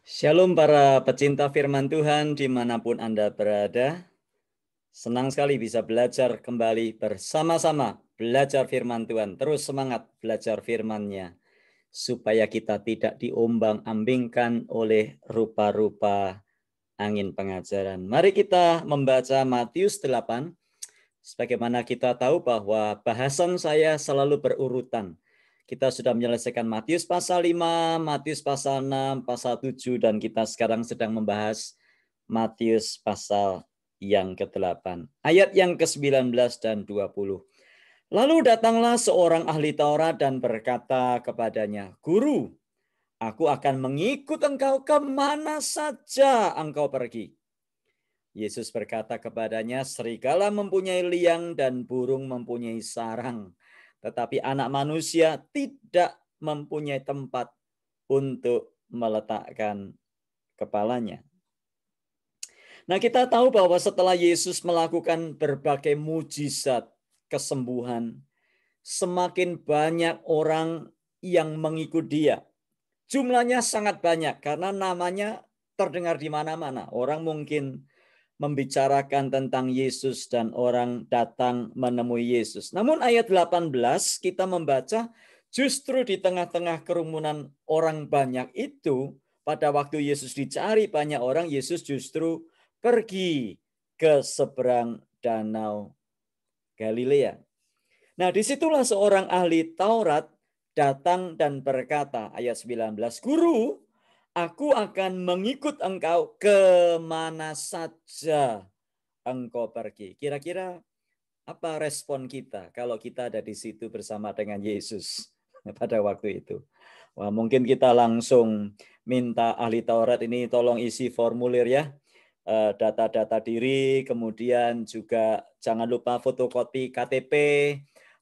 Shalom para pecinta firman Tuhan dimanapun Anda berada. Senang sekali bisa belajar kembali bersama-sama. Belajar firman Tuhan. Terus semangat belajar firman-Nya. Supaya kita tidak diombang-ambingkan oleh rupa-rupa angin pengajaran. Mari kita membaca Matius 8. Sebagaimana kita tahu bahwa bahasan saya selalu berurutan. Kita sudah menyelesaikan Matius pasal 5, Matius pasal 6, pasal 7, dan kita sekarang sedang membahas Matius pasal yang ke-8. Ayat yang ke-19 dan 20. Lalu datanglah seorang ahli Taurat dan berkata kepadanya, "Guru, aku akan mengikut engkau kemana saja engkau pergi." Yesus berkata kepadanya, "Serigala mempunyai liang dan burung mempunyai sarang, tetapi anak manusia tidak mempunyai tempat untuk meletakkan kepalanya." Nah, kita tahu bahwa setelah Yesus melakukan berbagai mujizat kesembuhan, semakin banyak orang yang mengikut dia. Jumlahnya sangat banyak karena namanya terdengar di mana-mana. Orang mungkin membicarakan tentang Yesus dan orang datang menemui Yesus. Namun ayat 18 kita membaca justru di tengah-tengah kerumunan orang banyak itu, pada waktu Yesus dicari banyak orang, Yesus justru pergi ke seberang danau Galilea. Nah, disitulah seorang ahli Taurat datang dan berkata, ayat 19, "Guru, aku akan mengikut engkau kemana saja engkau pergi." Kira-kira apa respon kita kalau kita ada di situ bersama dengan Yesus pada waktu itu? Wah, mungkin kita langsung minta ahli Taurat ini tolong isi formulir ya. Data-data diri, kemudian juga jangan lupa fotokopi KTP,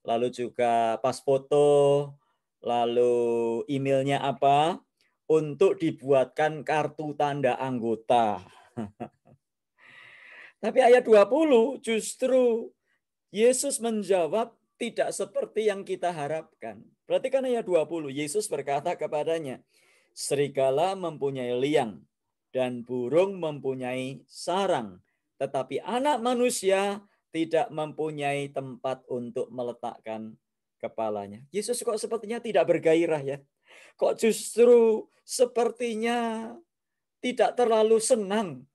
lalu juga pas foto, lalu emailnya apa, untuk dibuatkan kartu tanda anggota. Tapi ayat 20 justru Yesus menjawab tidak seperti yang kita harapkan. Perhatikan ayat 20, Yesus berkata kepadanya, "Serigala mempunyai liang dan burung mempunyai sarang, tetapi anak manusia tidak mempunyai tempat untuk meletakkan kepalanya." Yesus kok sepertinya tidak bergairah ya. Kok justru sepertinya tidak terlalu senang.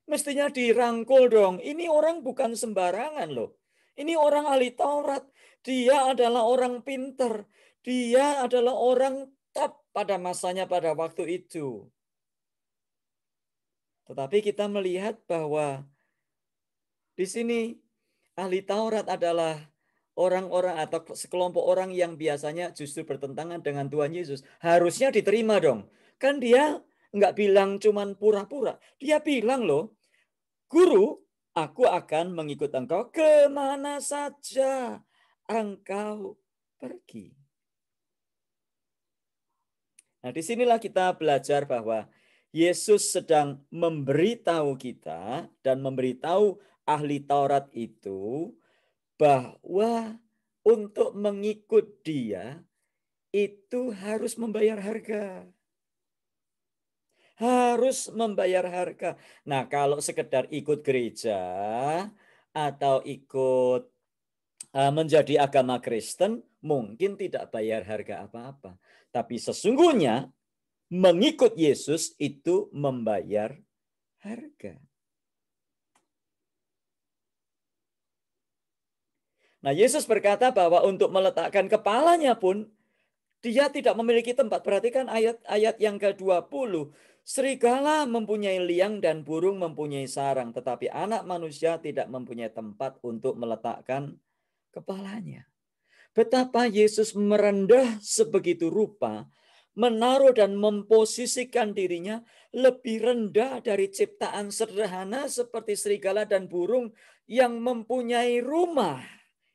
Mestinya dirangkul dong. Ini orang bukan sembarangan loh. Ini orang ahli Taurat. Dia adalah orang pinter. Dia adalah orang top pada masanya pada waktu itu. Tetapi kita melihat bahwa di sini ahli Taurat adalah orang-orang atau sekelompok orang yang biasanya justru bertentangan dengan Tuhan Yesus. Harusnya diterima dong. Kan dia nggak bilang cuman pura-pura. Dia bilang loh, "Guru, aku akan mengikut engkau kemana saja engkau pergi." Nah, disinilah kita belajar bahwa Yesus sedang memberitahu kita dan memberitahu ahli Taurat itu bahwa untuk mengikut dia itu harus membayar harga. Harus membayar harga. Nah, kalau sekedar ikut gereja atau ikut menjadi agama Kristen, mungkin tidak bayar harga apa-apa. Tapi sesungguhnya mengikut Yesus itu membayar harga. Nah, Yesus berkata bahwa untuk meletakkan kepalanya pun dia tidak memiliki tempat. Perhatikan ayat-ayat yang ke-20. Serigala mempunyai liang dan burung mempunyai sarang, tetapi anak manusia tidak mempunyai tempat untuk meletakkan kepalanya. Betapa Yesus merendah sebegitu rupa, menaruh dan memposisikan dirinya lebih rendah dari ciptaan sederhana seperti serigala dan burung yang mempunyai rumah,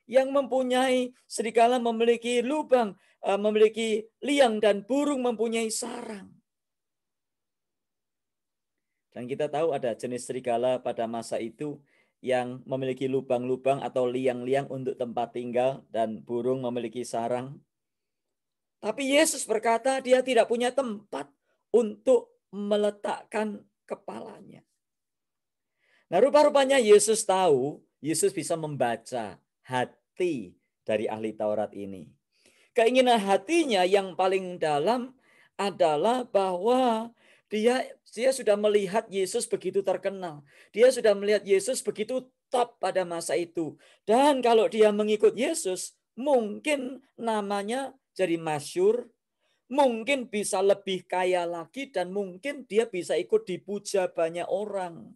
yang mempunyai serigala memiliki lubang, memiliki liang, dan burung mempunyai sarang. Dan kita tahu ada jenis serigala pada masa itu yang memiliki lubang-lubang atau liang-liang untuk tempat tinggal, dan burung memiliki sarang. Tapi Yesus berkata dia tidak punya tempat untuk meletakkan kepalanya. Nah, rupa-rupanya Yesus tahu, Yesus bisa membaca hati dari ahli Taurat ini. Keinginan hatinya yang paling dalam adalah bahwa dia sudah melihat Yesus begitu terkenal. Dia sudah melihat Yesus begitu top pada masa itu. Dan kalau dia mengikut Yesus, mungkin namanya jadi masyhur, mungkin bisa lebih kaya lagi, dan mungkin dia bisa ikut dipuja banyak orang.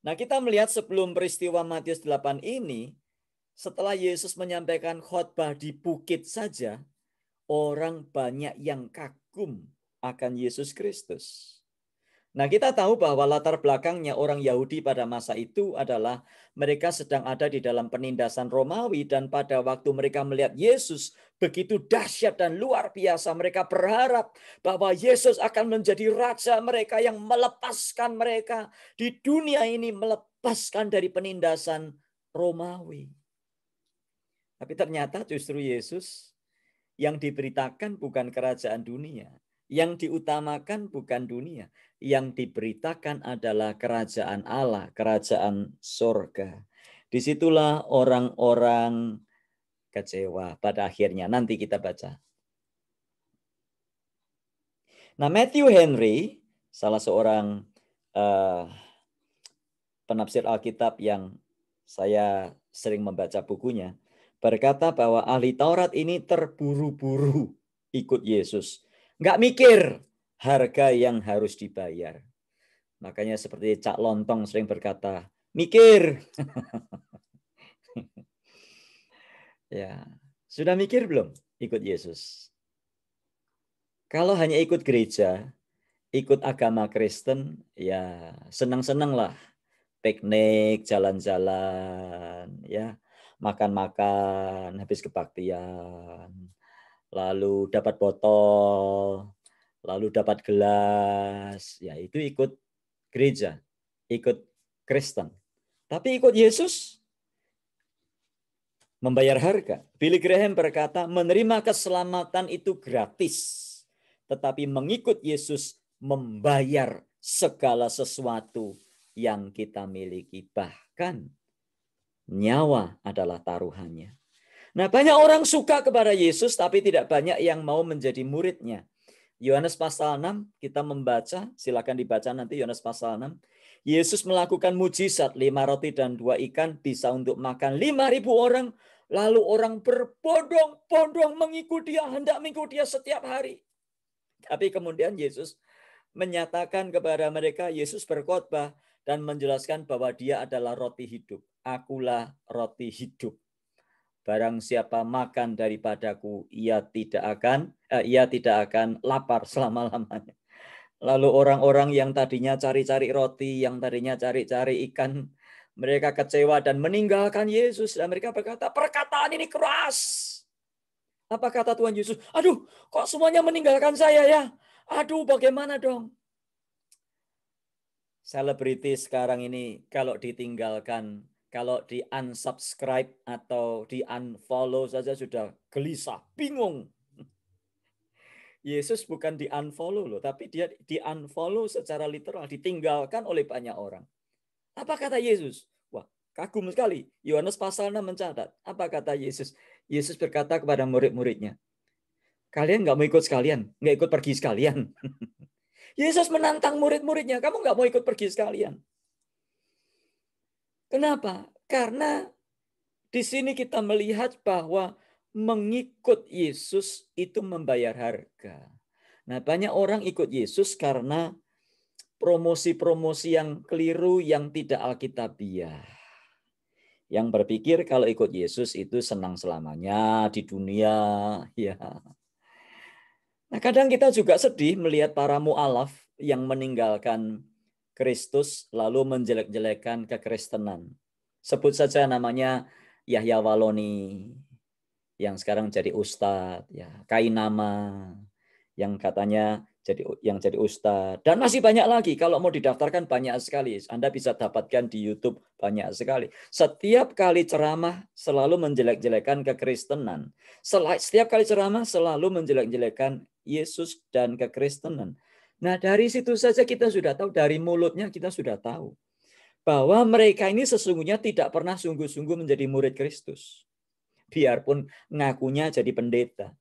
Nah, kita melihat sebelum peristiwa Matius 8 ini, setelah Yesus menyampaikan khotbah di bukit saja, orang banyak yang kagum akan Yesus Kristus. Nah, kita tahu bahwa latar belakangnya orang Yahudi pada masa itu adalah mereka sedang ada di dalam penindasan Romawi, dan pada waktu mereka melihat Yesus begitu dahsyat dan luar biasa, mereka berharap bahwa Yesus akan menjadi raja mereka yang melepaskan mereka di dunia ini, melepaskan dari penindasan Romawi. Tapi ternyata justru Yesus yang diberitakan bukan kerajaan dunia. Yang diutamakan bukan dunia. Yang diberitakan adalah kerajaan Allah, kerajaan surga. Disitulah orang-orang kecewa pada akhirnya. Nanti kita baca. Nah, Matthew Henry, salah seorang penafsir Alkitab yang saya sering membaca bukunya, berkata bahwa ahli Taurat ini terburu-buru ikut Yesus. Nggak mikir harga yang harus dibayar. Makanya seperti Cak Lontong sering berkata, mikir. Ya, sudah mikir belum ikut Yesus? Kalau hanya ikut gereja, ikut agama Kristen, ya senang-senang lah. Piknik, jalan-jalan, ya, makan-makan, habis kebaktian, lalu dapat botol, lalu dapat gelas, ya itu ikut gereja, ikut Kristen. Tapi ikut Yesus membayar harga. Billy Graham berkata, menerima keselamatan itu gratis, tetapi mengikut Yesus membayar segala sesuatu yang kita miliki, bahkan nyawa adalah taruhannya. Nah, banyak orang suka kepada Yesus, tapi tidak banyak yang mau menjadi muridnya. Yohanes pasal 6, kita membaca, silakan dibaca nanti Yohanes pasal 6. Yesus melakukan mujizat, 5 roti dan 2 ikan, bisa untuk makan 5.000 orang. Lalu orang berbondong-bondong mengikuti dia, hendak mengikuti dia setiap hari. Tapi kemudian Yesus menyatakan kepada mereka, Yesus berkhotbah dan menjelaskan bahwa dia adalah roti hidup. Akulah roti hidup. Barang siapa makan daripadaku, ia tidak akan lapar selama-lamanya. Lalu orang-orang yang tadinya cari-cari roti, yang tadinya cari-cari ikan, mereka kecewa dan meninggalkan Yesus. Dan mereka berkata, perkataan ini keras. Apa kata Tuhan Yesus? Aduh, kok semuanya meninggalkan saya ya? Aduh, bagaimana dong? Selebriti sekarang ini kalau ditinggalkan, kalau di unsubscribe atau di unfollow saja sudah gelisah, bingung. Yesus bukan di unfollow loh, tapi dia di unfollow secara literal, ditinggalkan oleh banyak orang. Apa kata Yesus? Wah, kagum sekali. Yohanes pasal 6 mencatat. Apa kata Yesus? Yesus berkata kepada murid-muridnya, kalian nggak mau ikut sekalian, nggak ikut pergi sekalian. Yesus menantang murid-muridnya, kamu nggak mau ikut pergi sekalian. Kenapa? Karena di sini kita melihat bahwa mengikut Yesus itu membayar harga. Nah, banyak orang ikut Yesus karena promosi-promosi yang keliru, yang tidak alkitabiah. Yang berpikir kalau ikut Yesus itu senang selamanya di dunia. Ya. Nah, kadang kita juga sedih melihat para mu'alaf yang meninggalkan Kristus lalu menjelek-jelekan kekristenan. Sebut saja namanya Yahya Waloni yang sekarang jadi ustadz, ya, Kainama yang katanya jadi ustadz, dan masih banyak lagi. Kalau mau didaftarkan banyak sekali. Anda bisa dapatkan di YouTube banyak sekali. Setiap kali ceramah selalu menjelek-jelekan kekristenan. Setiap kali ceramah selalu menjelek-jelekan Yesus dan kekristenan. Nah, dari situ saja kita sudah tahu, dari mulutnya kita sudah tahu bahwa mereka ini sesungguhnya tidak pernah sungguh-sungguh menjadi murid Kristus. Biarpun ngakunya jadi pendeta.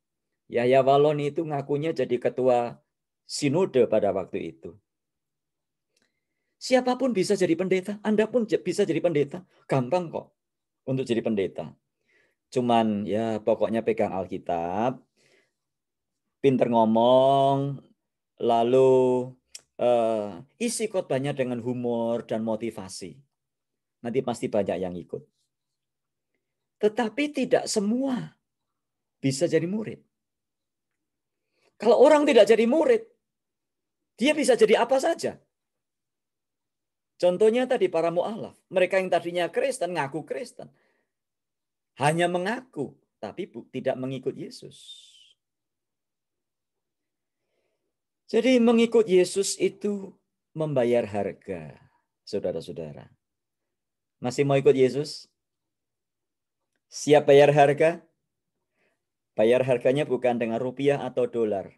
Yahya Wallon itu ngakunya jadi ketua sinode pada waktu itu. Siapapun bisa jadi pendeta. Anda pun bisa jadi pendeta. Gampang kok untuk jadi pendeta. Cuman ya pokoknya pegang Alkitab, pinter ngomong, lalu isi khotbahnya dengan humor dan motivasi. Nanti pasti banyak yang ikut. Tetapi tidak semua bisa jadi murid. Kalau orang tidak jadi murid, dia bisa jadi apa saja. Contohnya tadi para mu'alaf. Mereka yang tadinya Kristen, ngaku Kristen. Hanya mengaku, tapi tidak mengikut Yesus. Jadi mengikut Yesus itu membayar harga, saudara-saudara. Masih mau ikut Yesus? Siap bayar harga? Bayar harganya bukan dengan rupiah atau dolar.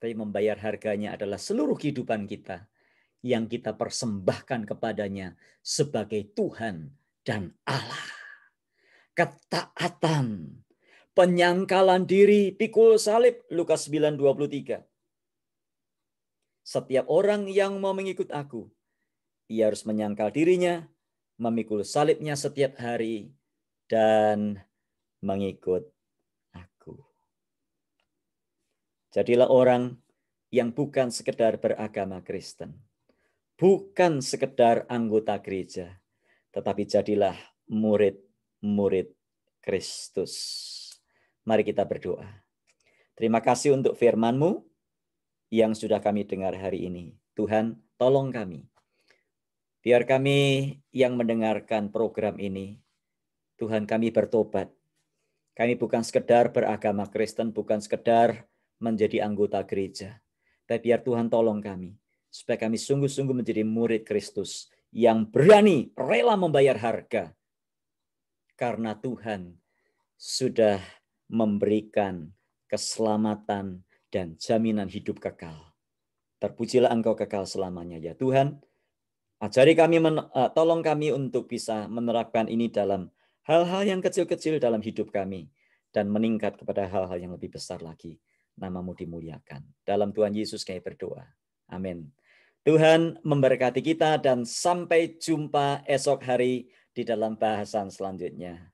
Tapi membayar harganya adalah seluruh kehidupan kita yang kita persembahkan kepadanya sebagai Tuhan dan Allah. Ketaatan, penyangkalan diri, pikul salib, Lukas 9:23. Setiap orang yang mau mengikut aku, ia harus menyangkal dirinya, memikul salibnya setiap hari, dan mengikut aku. Jadilah orang yang bukan sekedar beragama Kristen, bukan sekedar anggota gereja, tetapi jadilah murid-murid Kristus. Mari kita berdoa. Terima kasih untuk firman-Mu yang sudah kami dengar hari ini. Tuhan, tolong kami. Biar kami yang mendengarkan program ini, Tuhan, kami bertobat. Kami bukan sekedar beragama Kristen, bukan sekedar menjadi anggota gereja. Tapi biar Tuhan tolong kami, supaya kami sungguh-sungguh menjadi murid Kristus yang berani, rela membayar harga. Karena Tuhan sudah memberikan keselamatan dan jaminan hidup kekal. Terpujilah Engkau kekal selamanya ya Tuhan. Ajari kami, tolong kami untuk bisa menerapkan ini dalam hal-hal yang kecil-kecil dalam hidup kami. Dan meningkat kepada hal-hal yang lebih besar lagi. Nama-Mu dimuliakan. Dalam Tuhan Yesus kami berdoa. Amin. Tuhan memberkati kita dan sampai jumpa esok hari di dalam bahasan selanjutnya.